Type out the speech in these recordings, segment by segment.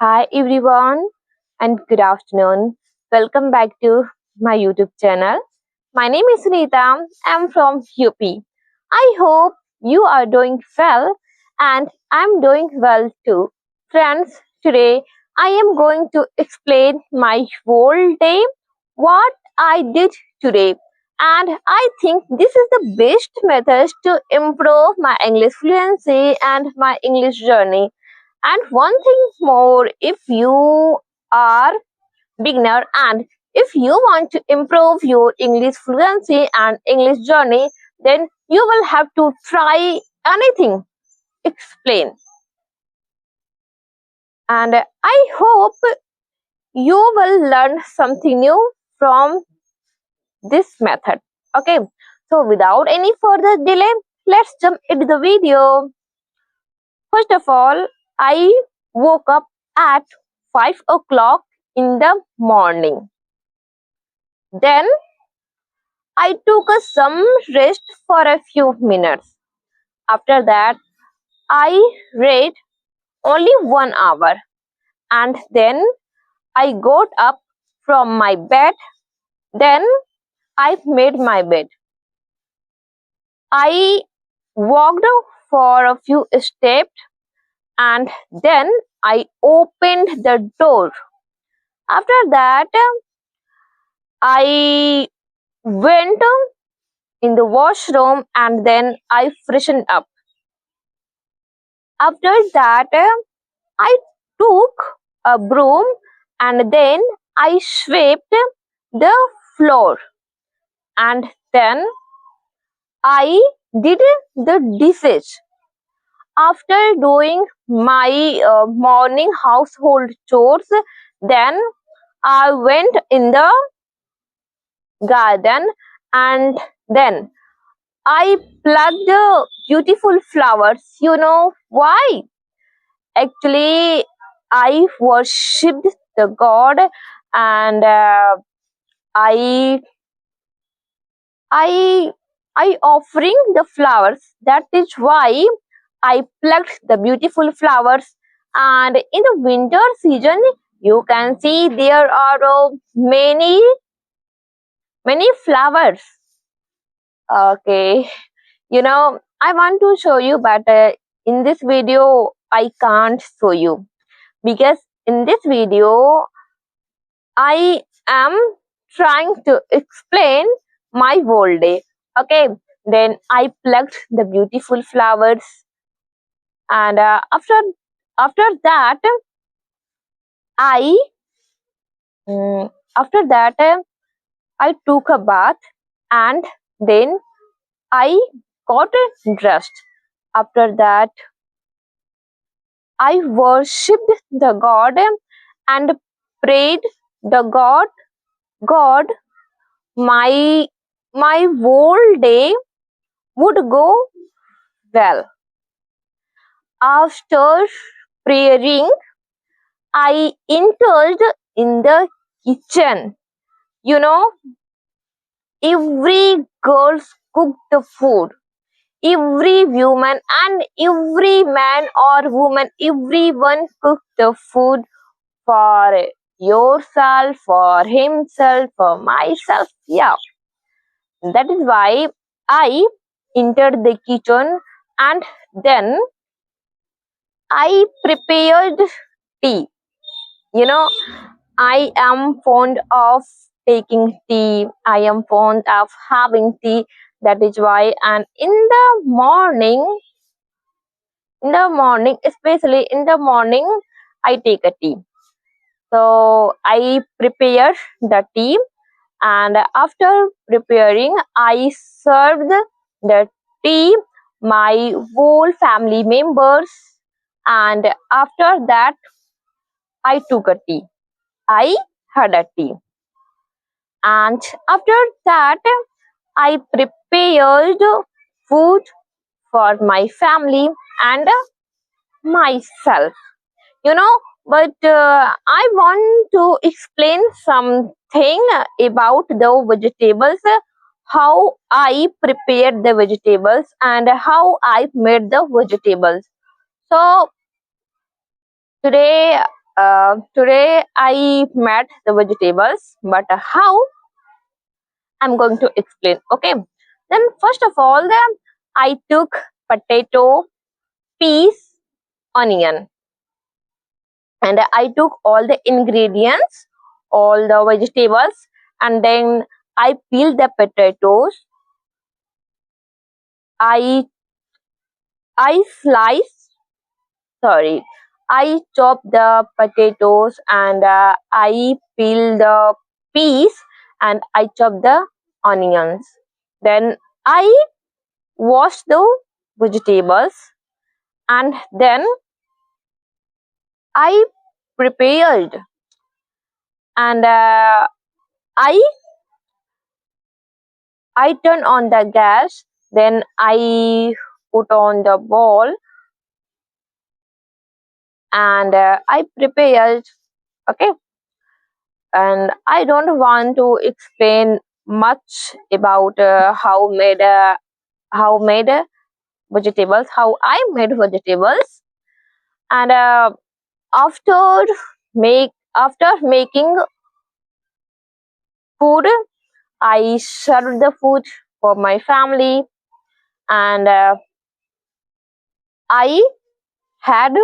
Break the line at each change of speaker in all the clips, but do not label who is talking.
Hi everyone and good afternoon. Welcome back to my YouTube channel. My name is Sunita. I'm from UP. I hope you are doing well and I'm doing well too. Friends, today I am going to explain my whole day, what I did today. And I think this is the best method to improve my English fluency and my English journey. And one thing more, if you are beginner and if you want to improve your English fluency and English journey, then you will have to try anything, explain. And I hope you will learn something new from this method. Okay, so without any further delay, let's jump into the video. First of all, I woke up at 5 o'clock in the morning. Then I took some rest for a few minutes. After that, I read only 1 hour and then I got up from my bed. Then I made my bed. I walked for a few steps and then I opened the door. After that, I went in the washroom and then I freshened up. After that, I took a broom and then I swept the floor and then I did the dishes. After doing my morning household chores, then I went in the garden and then I plucked beautiful flowers. You know why? Actually, I worshipped the God and I I I offering the flowers. That is why I plucked the beautiful flowers. And in the winter season, you can see there are many flowers. Okay, I want to show you, but in this video I can't show you because in this video I am trying to explain my whole day. Okay, then I plucked the beautiful flowers, and after that I after that I took a bath and then I got dressed. After that I worshipped the God and prayed the God, my whole day would go well. After praying, I entered in the kitchen. You know, every girl cooked the food. Every woman and every man or woman, everyone cooked the food for yourself, for himself, for myself. Yeah, that is why I entered the kitchen and then I prepared tea. You know, I am fond of taking tea. I am fond of having tea. That is why, and especially in the morning, I take a tea. So I prepare the tea, and after preparing, I served the tea my whole family members, and after that I took a tea. I had a tea, and after that I prepared food for my family and myself. You know, but I want to explain something about the vegetables, how I prepared the vegetables and how I made the vegetables. So today Today I made the vegetables, but how I'm going to explain. Okay. Then first of all, I took potato, peas, onion, and I took all the ingredients, all the vegetables, and then I peeled the potatoes. I I sliced. Sorry, I chopped the potatoes and I peeled the peas and I chopped the onions. Then I washed the vegetables and then I prepared and I I turned on the gas. Then I put on the bowl and I prepared. Okay, and I don't want to explain much about how made vegetables, how I made vegetables, and after after making food, I served the food for my family, and I had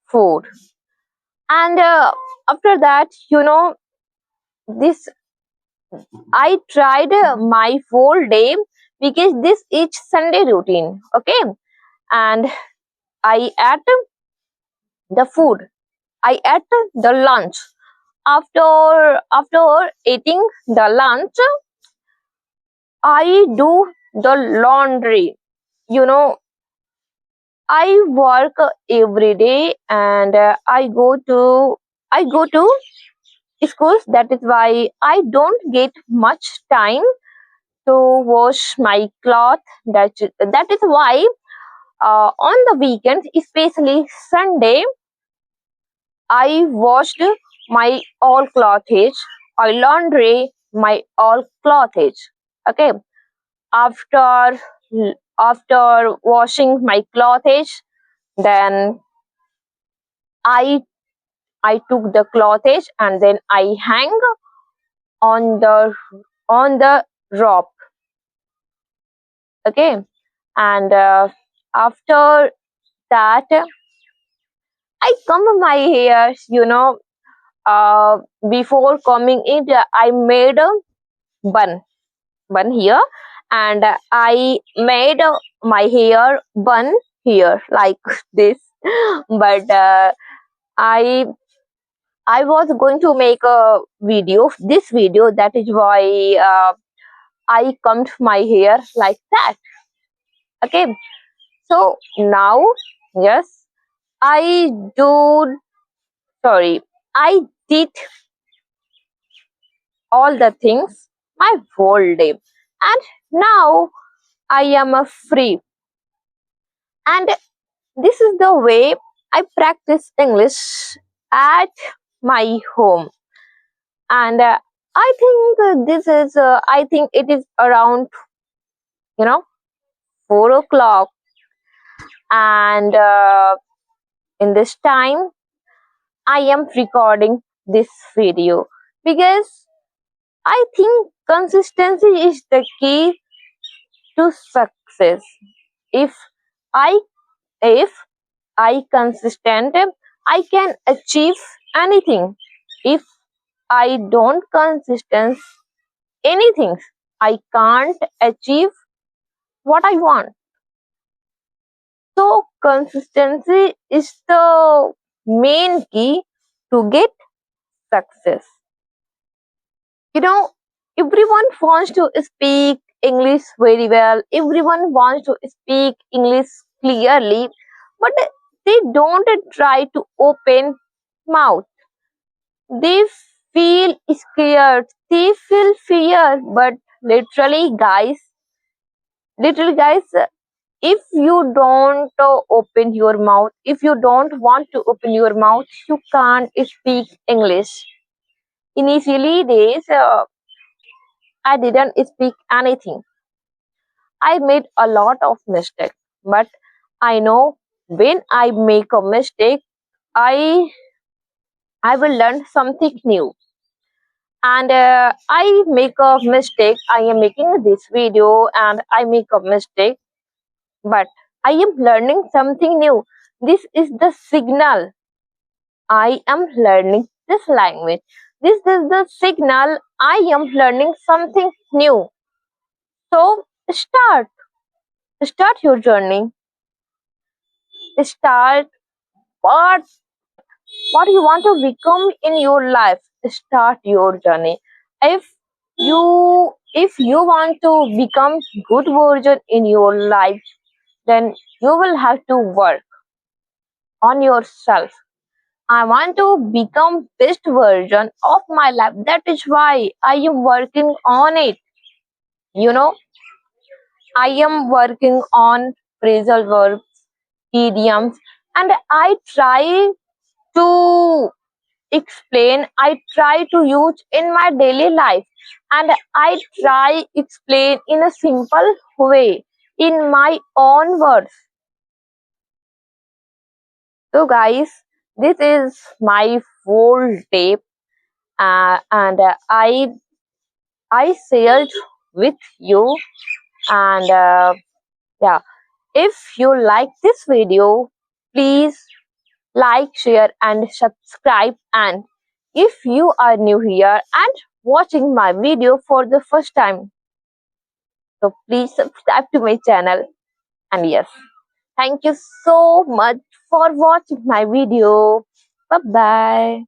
food, and after that, this I tried my whole day because this is Sunday routine. Okay, and I ate the food. I ate the lunch. After eating the lunch, I do the laundry. You know, I work every day, and I go to schools. That is why I don't get much time to wash my cloth. That is why on the weekends, especially Sunday, I washed my all clothage. I laundry my all clothage. Okay. After after washing my clothage, then I I took the clothage and then I hang on the rope. Okay. And after that, I comb my hair. Before combing it, I made a bun here, and I made my hair bun here like this. But I I was going to make a this video. That is why I combed my hair like that. Okay, so now, yes, I do. Sorry, I did all the things my whole day, and now I am free. And this is the way I practice English at my home. And I think it is around, you know, 4 o'clock. And in this time, I am recording this video because I think consistency is the key to success. If I if I consistent, I can achieve anything. If I don't consistent anything, I can't achieve what I want. So consistency is the main key to get success. You know, everyone wants to speak English very well. Everyone wants to speak English clearly, but they don't try to open mouth. They feel scared. They feel fear. But literally, guys, if you don't open your mouth, if you don't want to open your mouth, you can't speak English. Initially, days, I didn't speak anything. I made a lot of mistakes, but I know when I make a mistake, I I will learn something new. And I make a mistake. I am making this video and I make a mistake, but I am learning something new. This is the signal. I am learning this language. This is the signal I am learning something new. So start your journey. Start what you want to become in your life. Start your journey. If you want to become good version in your life, then you will have to work on yourself. I want to become best version of my life. That is why I am working on it. You know, I am working on phrasal verbs, idioms, and to I try to use in my daily life, and I try explain in a simple way in my own words. So guys, this is my full tip, and I shared with you. And yeah, if you like this video, please like, share, and subscribe. And if you are new here and watching my video for the first time, so please subscribe to my channel. And yes, thank you so much for watching my video. Bye bye.